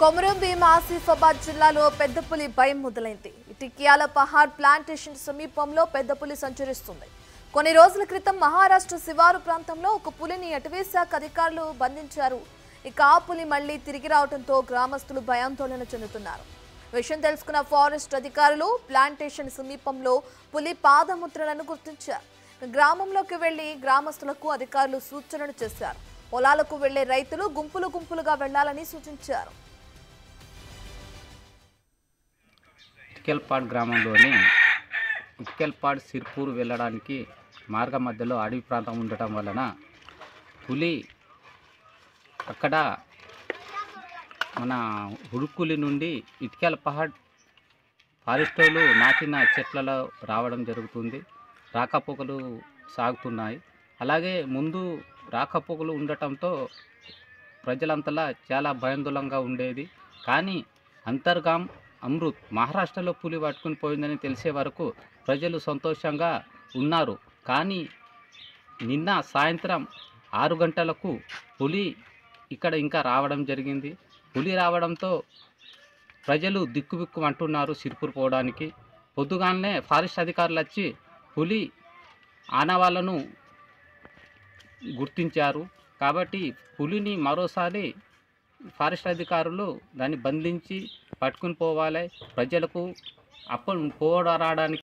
కొమరం భీం ఆసిఫాబాద్ జిల్లాలో పెద్ద పులి భయం మొదలైంది. టిక్యాల పహాడ్ ప్లాంటేషన్ సమీపంలో పెద్ద పులి సంచరిస్తుంది. కొన్ని రోజుల క్రితం మహారాష్ట్ర శివారు ప్రాంతంలో ఒక పులిని అటవీ శాఖ అధికారులు బంధించారు. ఇక ఆ పులి మళ్లీ తిరిగి రావడంతో గ్రామస్తులు భయాందోళన చెందుతున్నారు. విషయం తెలుసుకున్న ఫారెస్ట్ అధికారులు ప్లాంటేషన్ సమీపంలో పులి పాదముద్రలను గుర్తించారు. గ్రామంలోకి వెళ్లి గ్రామస్తులకు అధికారులు సూచనలు చేశారు. పొలాలకు వెళ్లే రైతులు గుంపులుగా వెళ్లాలని సూచించారు. ఇటికెల్పాడ్ గ్రామంలోని ఇటికెల్పాడ్ సిర్పూర్ వెళ్ళడానికి మార్గ మధ్యలో అడవి ప్రాంతం ఉండటం వలన పులి అక్కడ మన ఉడుక్కులి నుండి ఇటికెల్పహాడ్ ఫారెస్ట్ వాళ్ళు నాటిన చెట్లలో రావడం జరుగుతుంది. రాకపోకలు సాగుతున్నాయి. అలాగే ముందు రాకపోకలు ఉండటంతో ప్రజలంతలా చాలా భయాందోళనగా ఉండేది. కానీ అంతర్గాం అమృత్ మహారాష్ట్రలో పులి పట్టుకుని పోయిందని తెలిసే వరకు ప్రజలు సంతోషంగా ఉన్నారు. కానీ నిన్న సాయంత్రం 6 గంటలకు పులి ఇక్కడ ఇంకా రావడం జరిగింది. పులి రావడంతో ప్రజలు దిక్కుబిక్కు అంటున్నారు సిర్పూర్ పోవడానికి. పొద్దుగానే ఫారెస్ట్ అధికారులు వచ్చి పులి ఆనవాళ్లను గుర్తించారు. కాబట్టి పులిని మరోసారి ఫారెస్ట్ అధికారులు దాన్ని బంధించి పట్టుకుని పోవాలి. ప్రజలకు అప్పుడు పోవడానికి